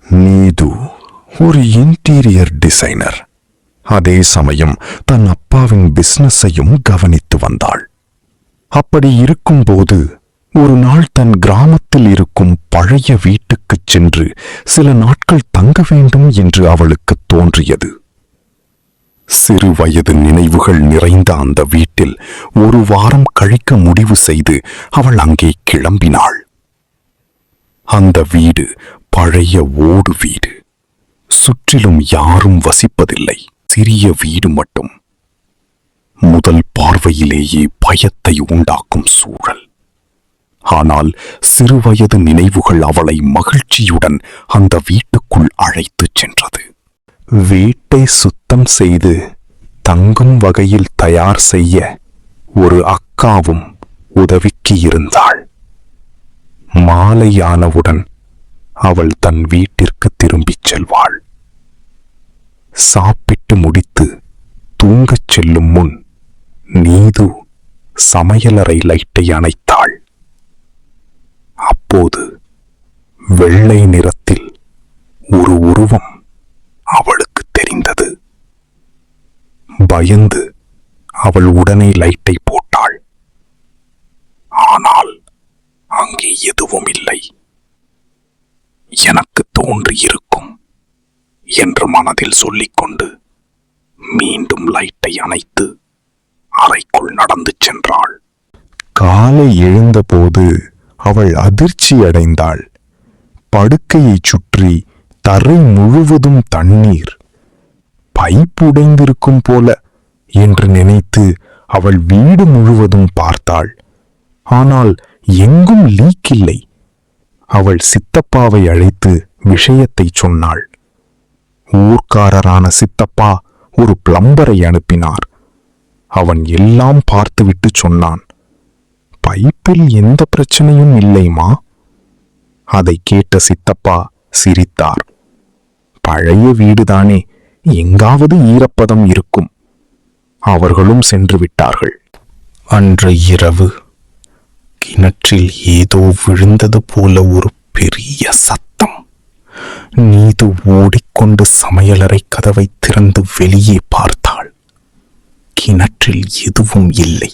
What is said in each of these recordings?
நீது ஒரு interior designer. அதே சமயம் தன் அப்பாவின் பிசினஸையும் கவனித்து வந்தாள். அப்படி இருக்கும்போது ஒரு நாள் தன் கிராமத்தில் இருக்கும் பழைய வீட்டுக்குச் சென்று சில நாட்கள் தங்க வேண்டும் என்று அவளுக்கு தோன்றியது. சிறு வயது நினைவுகள் நிறைந்த அந்த வீட்டில் ஒரு வாரம் கழிக்க முடிவு செய்து அவள் அங்கே கிளம்பினாள். அந்த வீடு பழைய ஓடு வீடு. சுற்றிலும் யாரும் வசிப்பதில்லை. சிறிய வீடு மட்டும். முதல் பார்வையிலேயே பயத்தை உண்டாக்கும் சூழல். ஆனால் சிறுவயது நினைவுகள் அவளை மகிழ்ச்சியுடன் அந்த வீட்டுக்குள் அழைத்துச் சென்றது. வீட்டை சுத்தம் செய்து தங்கும் வகையில் தயார் செய்ய ஒரு அக்காவும் உதவிக்கு இருந்தாள். மாலையானவுடன் அவள் தன் வீட்டிற்கு திரும்பிச் செல்வாள். சாப்பிட்டு முடித்து தூங்கச் செல்லும் முன் நீது சமையலறை லைட்டை அணைத்தாள். அப்போது வெள்ளை நிறத்தில் ஒரு உருவம் அவளுக்கு தெரிந்தது. பயந்து அவள் உடனே லைட்டை போட்டாள். ஆனால் அங்கே எதுவும் இல்லை. எனக்கு தோன்றியிருக்கும் என்று மனதில் சொல்லிக்கொண்டு மீண்டும் லைட்டை அணைத்து அறைக்குள் நடந்து சென்றாள். காலை எழுந்தபோது அவள் அதிர்ச்சி அடைந்தாள். படுக்கையைச் சுற்றி தரை முழுவதும் தண்ணீர். பைப் உடைந்திருக்கும் போல என்று நினைத்து அவள் வீடு முழுவதும் பார்த்தாள். ஆனால் எங்கும் லீக் இல்லை. அவள் சித்தப்பாவை அழைத்து விஷயத்தை சொன்னாள். ஊர்க்காரரான சித்தப்பா ஒரு பிளம்பரை அனுப்பினார். அவன் எல்லாம் பார்த்துவிட்டு சொன்னான், பைப்பில் எந்த பிரச்சனையும் இல்லைமா. அதை கேட்ட சித்தப்பா சிரித்தார். பழைய வீடுதானே, எங்காவது ஈரப்பதம் இருக்கும். அவர்களும் சென்று விட்டார்கள். அன்று இரவு கிணற்றில் ஏதோ விழுந்தது போல ஒரு பெரிய சத்தம். நீது ஓடிக்கொண்டு சமையலறை கதவை திறந்து வெளியே பார்த்தாள். கிணற்றில் எதுவும் இல்லை.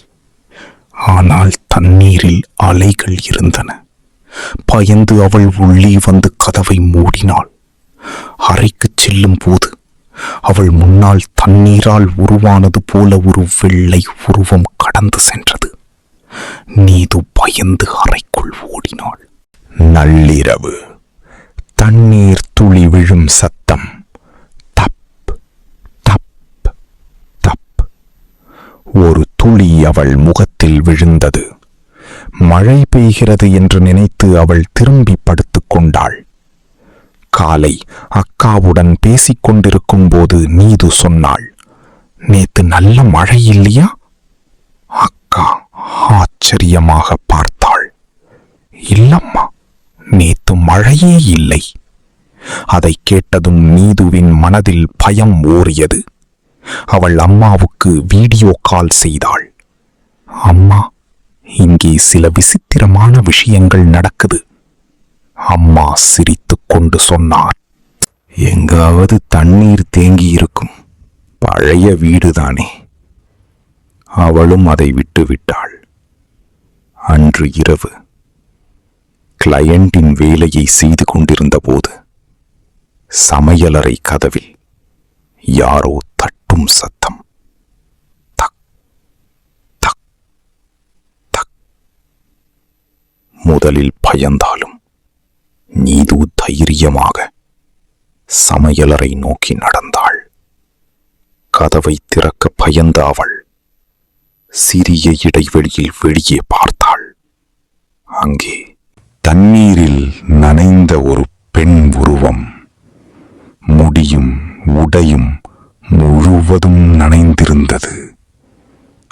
ஆனால் தண்ணீரில் அலைகள் இருந்தன. பயந்து அவள் உள்ளே வந்து கதவை மூடினாள். அறைக்கு செல்லும் போது அவள் முன்னால் தண்ணீரால் உருவானது போல ஒரு வெள்ளை உருவம் கடந்து சென்றது. நீது பயந்து அறைக்குள் ஓடினாள். நள்ளிரவு. தண்ணீர் துளி விழும் சத்தம். தப் தப் தப். ஒரு துளி அவள் முகத்தில் விழுந்தது. மழை பெய்கிறது என்று நினைத்து அவள் திரும்பி படுத்துக் கொண்டாள். காலை அக்காவுடன் பேசிக் கொண்டிருக்கும் போது நீது சொன்னாள், நேத்து நல்ல மழை இல்லையா? அக்கா ஆச்சரியமாக பார்த்தாள். இல்லம்மா, நேத்து மழையே இல்லை. அதை கேட்டதும் நீதுவின் மனதில் பயம் ஓறியது. அவள் அம்மாவுக்கு வீடியோ கால் செய்தாள். அம்மா, இங்கே சில விசித்திரமான விஷயங்கள் நடக்குது. அம்மா சிரித்துக் கொண்டு சொன்னார், எங்காவது தண்ணீர் தேங்கி இருக்கும். பழைய வீடுதானே. அவளும் அதை விட்டுவிட்டாள். அன்று இரவு கிளையண்டின் வேலையை செய்து கொண்டிருந்த போது சமையலறை கதவில் யாரோ தட்டும் சத்தம். தக் தக் தக். முதலில் பயந்தாலும் நீது தைரியமாக சமையலறை நோக்கி நடந்தாள். கதவை திறக்க பயந்த அவள் சிறிய இடைவெளியில் வெளியே பார்த்தாள். அங்கே தண்ணீரில் நனைந்த ஒரு பெண் உருவம். முடியும் உடையும் முழுவதும் நனைந்திருந்தது.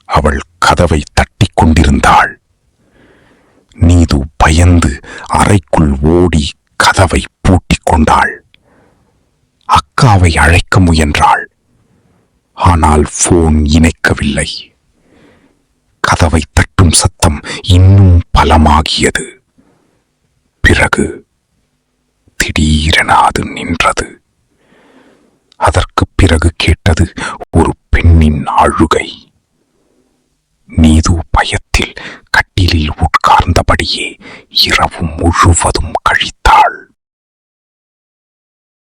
அவள் கதவை தட்டிக் கொண்டிருந்தாள். நீது பயந்து அறைக்குள் ஓடி கதவை பூட்டிக் கொண்டாள். அக்காவை அழைக்க முயன்றாள். ஆனால் போன் இணைக்கவில்லை. கதவை தட்டும் சத்தம் இன்னும் பலமாகியது. பிறகு திடீரென அது நின்றது. அதற்கு பிறகு கேட்டது ஒரு பெண்ணின் அழுகை. நீது பயத்தில் கட்டிலில் உட்கார்ந்தபடியே இரவு முழுவதும்